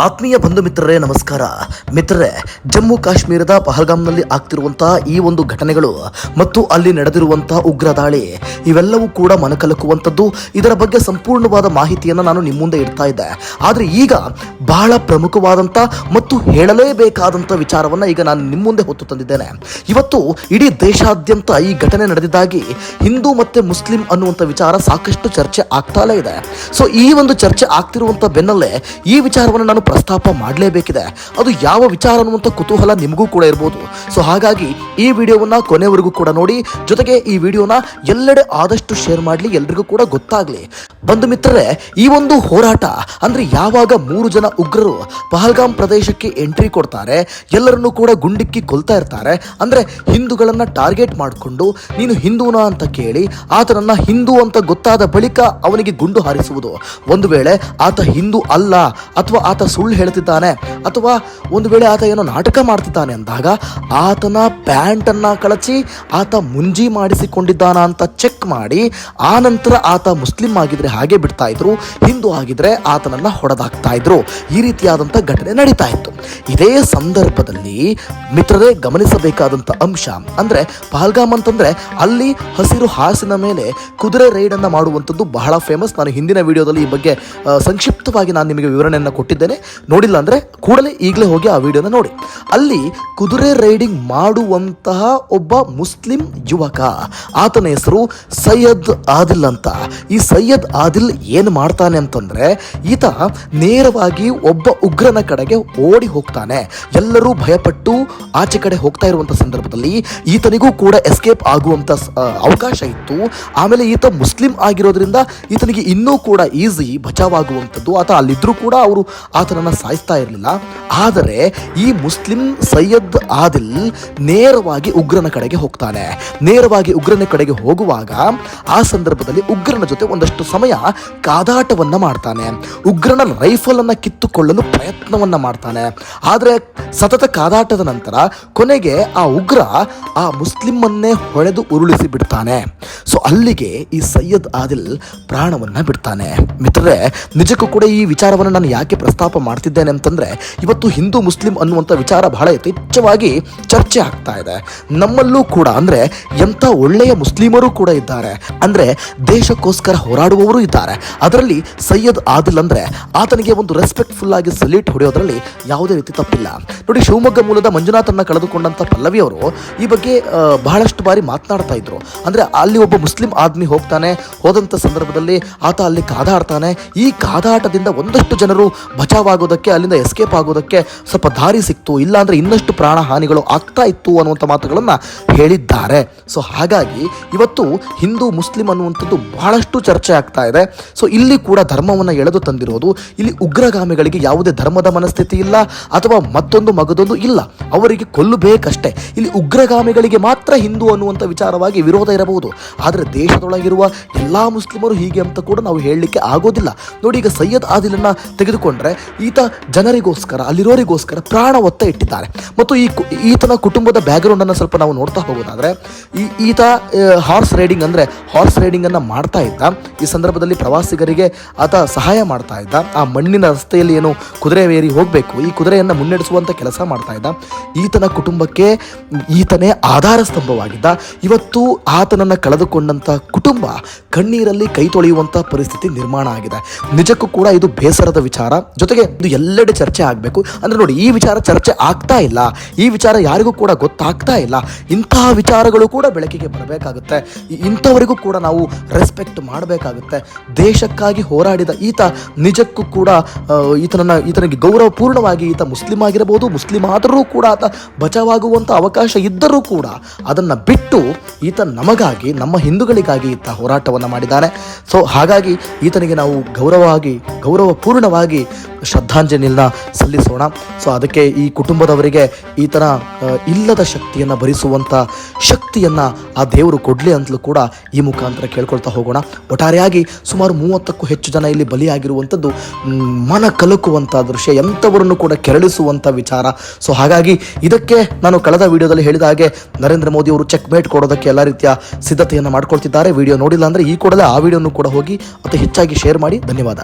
ಆತ್ಮೀಯ ಬಂಧು ಮಿತ್ರರೇ ನಮಸ್ಕಾರ. ಮಿತ್ರರೇ, ಜಮ್ಮು ಕಾಶ್ಮೀರದ ಪಹಲ್ಗಾಮ್ನಲ್ಲಿ ಆಗ್ತಿರುವಂತಹ ಈ ಒಂದು ಘಟನೆಗಳು ಮತ್ತು ಅಲ್ಲಿ ನಡೆದಿರುವಂತಹ ಉಗ್ರ ದಾಳಿ ಇವೆಲ್ಲವೂ ಕೂಡ ಮನಕಲಕುವಂಥದ್ದು. ಇದರ ಬಗ್ಗೆ ಸಂಪೂರ್ಣವಾದ ಮಾಹಿತಿಯನ್ನು ನಾನು ನಿಮ್ಮ ಮುಂದೆ ಇಡ್ತಾ ಇದ್ದೆ. ಆದರೆ ಈಗ ಬಹಳ ಪ್ರಮುಖವಾದಂಥ ಮತ್ತು ಹೇಳಲೇಬೇಕಾದಂಥ ವಿಚಾರವನ್ನು ಈಗ ನಾನು ನಿಮ್ಮ ಮುಂದೆ ಹೊತ್ತು ತಂದಿದ್ದೇನೆ. ಇವತ್ತು ಇಡೀ ದೇಶಾದ್ಯಂತ ಈ ಘಟನೆ ನಡೆದಿದ್ದಾಗಿ ಹಿಂದೂ ಮತ್ತು ಮುಸ್ಲಿಂ ಅನ್ನುವಂಥ ವಿಚಾರ ಸಾಕಷ್ಟು ಚರ್ಚೆ ಆಗ್ತಾಲೇ ಇದೆ. ಸೊ ಈ ಒಂದು ಚರ್ಚೆ ಆಗ್ತಿರುವಂಥ ಬೆನ್ನಲ್ಲೇ ಈ ವಿಚಾರವನ್ನು ನಾನು ಪ್ರಸ್ತಾಪ ಮಾಡಲೇಬೇಕಿದೆ. ಅದು ಯಾವ ವಿಚಾರ ಅನ್ನುವಂಥ ಕುತೂಹಲ ನಿಮಗೂ ಕೂಡ ಇರ್ಬೋದು. ಸೊ ಹಾಗಾಗಿ ಈ ವಿಡಿಯೋವನ್ನ ಕೊನೆವರೆಗೂ ಕೂಡ ನೋಡಿ, ಜೊತೆಗೆ ಈ ವಿಡಿಯೋನ ಎಲ್ಲೆಡೆ ಆದಷ್ಟು ಶೇರ್ ಮಾಡಲಿ, ಎಲ್ರಿಗೂ ಕೂಡ ಗೊತ್ತಾಗಲಿ. ಬಂಧು ಮಿತ್ರರೇ, ಈ ಒಂದು ಹೋರಾಟ ಅಂದ್ರೆ ಯಾವಾಗ 3 ಜನ ಉಗ್ರರು ಪಹಲ್ಗಾಮ್ ಪ್ರದೇಶಕ್ಕೆ ಎಂಟ್ರಿ ಕೊಡ್ತಾರೆ, ಎಲ್ಲರನ್ನೂ ಕೂಡ ಗುಂಡಿಕ್ಕಿ ಕೊಲ್ತಾ ಇರ್ತಾರೆ. ಅಂದ್ರೆ ಹಿಂದೂಗಳನ್ನ ಟಾರ್ಗೆಟ್ ಮಾಡಿಕೊಂಡು ನೀನು ಹಿಂದೂನಾ ಅಂತ ಕೇಳಿ ಆತನನ್ನ ಹಿಂದೂ ಅಂತ ಗೊತ್ತಾದ ಬಳಿಕ ಅವನಿಗೆ ಗುಂಡು ಹಾರಿಸುವುದು. ಒಂದು ವೇಳೆ ಆತ ಹಿಂದೂ ಅಲ್ಲ ಅಥವಾ ಆತ ಸುಳ್ಳು ಹೇಳ್ತಿದ್ದಾನೆ ಅಥವಾ ಒಂದು ವೇಳೆ ಆತ ಏನೋ ನಾಟಕ ಮಾಡ್ತಿದ್ದಾನೆ ಅಂದಾಗ ಆತನ ಪ್ಯಾಂಟ್ ಅನ್ನ ಕಳಚಿ ಆತ ಮುಂಜಿ ಮಾಡಿಸಿಕೊಂಡಿದ್ದಾನ ಅಂತ ಚೆಕ್ ಮಾಡಿ ಆ ನಂತರ ಆತ ಮುಸ್ಲಿಂ ಆಗಿದ್ರೆ ಹಾಗೆ ಬಿಡ್ತಾ ಇದ್ರು, ಹಿಂದೂ ಆಗಿದ್ರೆ ಆತನನ್ನ ಹೊಡೆದಾಕ್ತಾ ಇದ್ರು. ಈ ರೀತಿಯಾದಂಥ ಘಟನೆ ನಡೀತಾ ಇತ್ತು. ಇದೇ ಸಂದರ್ಭದಲ್ಲಿ ಮಿತ್ರರೇ ಗಮನಿಸಬೇಕಾದಂಥ ಅಂಶ ಅಂದ್ರೆ ಪಹಲ್ಗಾಮ್ ಅಂತಂದ್ರೆ ಅಲ್ಲಿ ಹಸಿರು ಹಾಸಿನ ಮೇಲೆ ಕುದುರೆ ರೈಡ್ ಅನ್ನ ಮಾಡುವಂಥದ್ದು ಬಹಳ ಫೇಮಸ್. ನಾನು ಹಿಂದಿನ ವಿಡಿಯೋದಲ್ಲಿ ಈ ಬಗ್ಗೆ ಸಂಕ್ಷಿಪ್ತವಾಗಿ ನಾನು ನಿಮಗೆ ವಿವರಣೆಯನ್ನು ಕೊಟ್ಟಿದ್ದೇನೆ. ನೋಡಿಲ್ಲ ಅಂದ್ರೆ ಕೂಡಲೇ ಈಗಲೇ ಹೋಗಿ ಆ ವಿಡಿಯೋನ ನೋಡಿ. ಅಲ್ಲಿ ಕುದುರೆ ರೈಡಿಂಗ್ ಮಾಡುವಂತಹ ಒಬ್ಬ ಮುಸ್ಲಿಂ ಯುವಕ, ಆತನ ಹೆಸರು ಸೈಯದ್ ಆದಿಲ್ ಅಂತ. ಈ ಸೈಯದ್ ಆದಿಲ್ ಏನು ಮಾಡ್ತಾನೆ ಅಂತಂದ್ರೆ ಈತ ನೇರವಾಗಿ ಒಬ್ಬ ಉಗ್ರನ ಕಡೆಗೆ ಓಡಿ ಹೋಗ್ತಾನೆ. ಎಲ್ಲರೂ ಭಯಪಟ್ಟು ಆಚೆ ಕಡೆ ಹೋಗ್ತಾ ಇರುವಂತ ಸಂದರ್ಭದಲ್ಲಿ ಈತನಿಗೂ ಕೂಡ ಎಸ್ಕೇಪ್ ಆಗುವಂತ ಅವಕಾಶ ಇತ್ತು. ಆಮೇಲೆ ಈತ ಮುಸ್ಲಿಂ ಆಗಿರೋದ್ರಿಂದ ಈತನಿಗೆ ಇನ್ನೂ ಕೂಡ ಈಸಿ ಬಚಾವಾಗುವಂಥದ್ದು. ಆತ ಅಲ್ಲಿದ್ರೂ ಕೂಡ ಅವರು ಆತನನ್ನ ಸಾಯಿಸ್ತಾ ಇರಲಿಲ್ಲ. ಆದರೆ ಈ ಮುಸ್ಲಿಂ ಸೈಯದ್ ಆದಿಲ್ ನೇರವಾಗಿ ಉಗ್ರನ ಕಡೆಗೆ ಹೋಗ್ತಾನೆ. ನೇರವಾಗಿ ಉಗ್ರನ ಕಡೆಗೆ ಹೋಗುವಾಗ ಆ ಸಂದರ್ಭದಲ್ಲಿ ಉಗ್ರನ ಜೊತೆ ಒಂದಷ್ಟು ಸಮಯ ಕಾದಾಟವನ್ನ ಮಾಡ್ತಾನೆ. ಉಗ್ರನ ರೈಫಲ್ ಅನ್ನ ಕಿತ್ತುಕೊಳ್ಳಲು ಪ್ರಯತ್ನವನ್ನ ಮಾಡ್ತಾನೆ. ಆದರೆ ಸತತ ಕಾದಾಟದ ನಂತರ ಕೊನೆಗೆ ಆ ಉಗ್ರ ಆ ಮುಸ್ಲಿಮನ್ನೇ ಹೊಡೆದು ಉರುಳಿಸಿ ಬಿಡ್ತಾನೆ. ಸೊ ಅಲ್ಲಿಗೆ ಈ ಸೈಯದ್ ಆದಿಲ್ ಪ್ರಾಣವನ್ನ ಬಿಡ್ತಾನೆ. ಮಿತ್ರರೇ, ನಿಜಕ್ಕೂ ಕೂಡ ಈ ವಿಚಾರವನ್ನು ನಾನು ಯಾಕೆ ಪ್ರಸ್ತಾಪ ಮಾಡ್ತಿದ್ದೇನೆ ಅಂತಂದ್ರೆ ಇವತ್ತು ಹಿಂದೂ ಮುಸ್ಲಿಂ ಅನ್ನುವಂಥ ವಿಚಾರ ಬಹಳ ಯಥೇಚ್ಛವಾಗಿ ಚರ್ಚೆ ಆಗ್ತಾ ಇದೆ. ನಮ್ಮಲ್ಲೂ ಕೂಡ ಅಂದ್ರೆ ಎಂಥ ಒಳ್ಳೆಯ ಮುಸ್ಲಿಮರು ಕೂಡ ಇದ್ದಾರೆ, ಅಂದ್ರೆ ದೇಶಕ್ಕೋಸ್ಕರ ಹೋರಾಡುವವರು ಇದ್ದಾರೆ. ಅದರಲ್ಲಿ ಸೈಯದ್ ಆದಿಲ್ ಅಂದ್ರೆ ಆತನಿಗೆ ಒಂದು ರೆಸ್ಪೆಕ್ಟ್ಫುಲ್ ಆಗಿ ಸಲ್ಯೂಟ್ ಹೊಡೆಯೋದ್ರಲ್ಲಿ ಯಾವುದೇ ರೀತಿ ತಪ್ಪಿಲ್ಲ. ನೋಡಿ, ಶಿವಮೊಗ್ಗ ಮೂಲದ ಮಂಜುನಾಥನ್ನ ಕಳೆದುಕೊಂಡಂತ ಪಲ್ಲವಿ ಅವರು ಈ ಬಗ್ಗೆ ಬಹಳಷ್ಟು ಬಾರಿ ಮಾತನಾಡ್ತಾ ಇದ್ರು. ಅಂದ್ರೆ ಅಲ್ಲಿ ಒಬ್ಬ ಮುಸ್ಲಿಂ ಆದ್ಮಿ ಹೋಗ್ತಾನೆ, ಹೋದಂತ ಸಂದರ್ಭದಲ್ಲಿ ಆತ ಅಲ್ಲಿ ಕಾದಾಡ್ತಾನೆ. ಈ ಕಾದಾಟದಿಂದ ಒಂದಷ್ಟು ಜನರು ಬಚಾವಾಗೋದಕ್ಕೆ, ಅಲ್ಲಿಂದ ಎಸ್ಕೇಪ್ ಆಗೋದಕ್ಕೆ ಸ್ವಲ್ಪ ದಾರಿ ಸಿಕ್ತು, ಇಲ್ಲ ಅಂದ್ರೆ ಇನ್ನಷ್ಟು ಪ್ರಾಣ ಹಾನಿಗಳು ಆಗ್ತಾ ಇತ್ತು ಅನ್ನುವಂಥ ಮಾತುಗಳನ್ನ ಹೇಳಿದ್ದಾರೆ. ಸೊ ಹಾಗಾಗಿ ಇವತ್ತು ಹಿಂದೂ ಮುಸ್ಲಿಂ ಅನ್ನುವಂಥದ್ದು ಬಹಳಷ್ಟು ಚರ್ಚೆ ಆಗ್ತಾ ಇದೆ. ಸೊ ಇಲ್ಲಿ ಕೂಡ ಧರ್ಮವನ್ನು ಎಳೆದು ತಂದಿರೋದು. ಇಲ್ಲಿ ಉಗ್ರಗಾಮಿಗಳಿಗೆ ಯಾವುದೇ ಧರ್ಮದ ಮನಸ್ಥಿತಿ ಇಲ್ಲ ಅಥವಾ ಮತ್ತೊಂದು ಮಗದೊಂದು ಇಲ್ಲ, ಅವರಿಗೆ ಕೊಲ್ಲಬೇಕಷ್ಟೇ. ಇಲ್ಲಿ ಉಗ್ರಗಾಮಿಗಳಿಗೆ ಮಾತ್ರ ಹಿಂದೂ ಅನ್ನುವಂಥ ವಿಚಾರವಾಗಿ ವಿರೋಧ ಇರಬಹುದು, ಆದರೆ ದೇಶದೊಳಗಿರುವ ಎಲ್ಲಾ ಮುಸ್ಲಿಮರು ಹೀಗೆ ಅಂತ ಕೂಡ ನಾವು ಹೇಳಲಿಕ್ಕೆ ಆಗೋದಿಲ್ಲ. ನೋಡಿ, ಈಗ ಸೈಯದ್ ಆದಿಲನ್ನ ತೆಗೆದುಕೊಂಡ್ರೆ ಈತ ಜನರಿಗೋಸ್ಕರ, ಅಲ್ಲಿರೋರಿಗೋಸ್ಕರ ಪ್ರಾಣ ಒತ್ತ ಇಟ್ಟಿದ್ದಾರೆ. ಮತ್ತು ಈತನ ಕುಟುಂಬದ ಬ್ಯಾಕ್ಗ್ರೌಂಡ್ ಅನ್ನು ಸ್ವಲ್ಪ ನಾವು ನೋಡ್ತಾ ಹೋಗೋದಾದ್ರೆ ಈತ ಹಾರ್ಸ್ ರೈಡಿಂಗ್ ಅಂದ್ರೆ ಹಾರ್ಸ್ ರೈಡಿಂಗ್ ಅನ್ನ ಮಾಡ್ತಾ ಇದ್ದ. ಈ ಸಂದರ್ಭದಲ್ಲಿ ಪ್ರವಾಸಿಗರಿಗೆ ಆತ ಸಹಾಯ ಮಾಡ್ತಾ ಇದ್ದ. ಆ ಮಣ್ಣಿನ ರಸ್ತೆಯಲ್ಲಿ ಏನು ಕುದುರೆ ಏರಿ ಹೋಗಬೇಕು, ಈ ಕುದುರೆಯನ್ನ ಮುನ್ನಡೆಸುವಂತ ಕೆಲಸ ಮಾಡ್ತಾ ಇದ್ದ. ಈತನ ಕುಟುಂಬಕ್ಕೆ ಈತನೇ ಆಧಾರ ಸ್ತಂಭವಾಗಿದ್ದ. ಇವತ್ತು ಆತನನ್ನ ಕಳೆದುಕೊಂಡಂತ ಕುಟುಂಬ ಕಣ್ಣೀರಲ್ಲಿ ಕೈ ತೊಳೆಯುವಂತ ಪರಿಸ್ಥಿತಿ ನಿರ್ಮಾಣ ಆಗಿದೆ. ನಿಜಕ್ಕೂ ಕೂಡ ಇದು ಬೇಸರದ ವಿಚಾರ. ಜೊತೆಗೆ ಇದು ಎಲ್ಲೆಡೆ ಚರ್ಚೆ ಆಗಬೇಕು. ಅಂದ್ರೆ ನೋಡಿ, ಈ ವಿಚಾರ ಚರ್ಚೆ ಆಗ್ತಾ ಇಲ್ಲ, ಈ ವಿಚಾರ ಯಾರಿಗೂ ಕೂಡ ಗೊತ್ತಾಗ್ತಾ ಇಲ್ಲ. ಇಂತಹ ವಿಚಾರಗಳು ಕೂಡ ಬೆಳಕಿಗೆ ಬರಬೇಕಾಗುತ್ತೆ. ಇಂಥವರಿಗೂ ಕೂಡ ನಾವು ರೆಸ್ಪೆಕ್ಟ್ ಮಾಡಬೇಕಾಗುತ್ತೆ. ದೇಶಕ್ಕಾಗಿ ಹೋರಾಡಿದ ಈತ ನಿಜಕ್ಕೂ ಕೂಡ ಈತನಿಗೆ ಗೌರವಪೂರ್ಣವಾಗಿ ಈತ ಮುಸ್ಲಿಂ ಆಗಿರಬಹುದು, ಮುಸ್ಲಿಂ ಆದರೂ ಕೂಡ ಆತ ಬಚಾವಾಗುವಂಥ ಅವಕಾಶ ಇದ್ದರೂ ಕೂಡ ಅದನ್ನು ಬಿಟ್ಟು ಈತ ನಮಗಾಗಿ, ನಮ್ಮ ಹಿಂದೂಗಳಿಗಾಗಿ ಈತ ಹೋರಾಟವನ್ನು ಮಾಡಿದ್ದಾನೆ. ಸೊ ಹಾಗಾಗಿ ಈತನಿಗೆ ನಾವು ಗೌರವಪೂರ್ಣವಾಗಿ ಶ್ರದ್ಧಾಂಜಲಿಯನ್ನ ಸಲ್ಲಿಸೋಣ. ಸೊ ಅದಕ್ಕೆ ಈ ಕುಟುಂಬದವರಿಗೆ ಈತನ ಇಲ್ಲದ ಶಕ್ತಿಯನ್ನು ಭರಿಸುವಂಥ ಶಕ್ತಿಯನ್ನು ಆ ದೇವರು ಕೊಡಲಿ ಅಂತಲೂ ಕೂಡ ಈ ಮುಖಾಂತರ ಕೇಳ್ಕೊಳ್ತಾ ಹೋಗೋಣ. ಒಟ್ಟಾರೆಯಾಗಿ ಸುಮಾರು 30ಕ್ಕೂ ಹೆಚ್ಚು ಜನ ಇಲ್ಲಿ ಬಲಿಯಾಗಿರುವಂಥದ್ದು ಮನ ಕಲಕುವಂಥ ದೃಶ್ಯ, ಎಂಥವರನ್ನು ಕೂಡ ಕೆರಳಿಸುವಂಥ ವಿಚಾರ. ಸೊ ಹಾಗಾಗಿ ಇದಕ್ಕೆ ನಾನು ಕಳೆದ ವಿಡಿಯೋದಲ್ಲಿ ಹೇಳಿದ ಹಾಗೆ ನರೇಂದ್ರ ಮೋದಿ ಅವರು ಚೆಕ್ ಮೇಟ್ ಕೊಡೋದಕ್ಕೆ ಎಲ್ಲ ರೀತಿಯ ಸಿದ್ಧತೆಯನ್ನು ಮಾಡ್ಕೊಳ್ತಿದ್ದಾರೆ. ವಿಡಿಯೋ ನೋಡಿಲ್ಲ ಅಂದರೆ ಈ ಕೂಡಲೇ ಆ ವಿಡಿಯೋನು ಕೂಡ ಹೋಗಿ ಅತಿ ಹೆಚ್ಚಾಗಿ ಶೇರ್ ಮಾಡಿ. ಧನ್ಯವಾದ.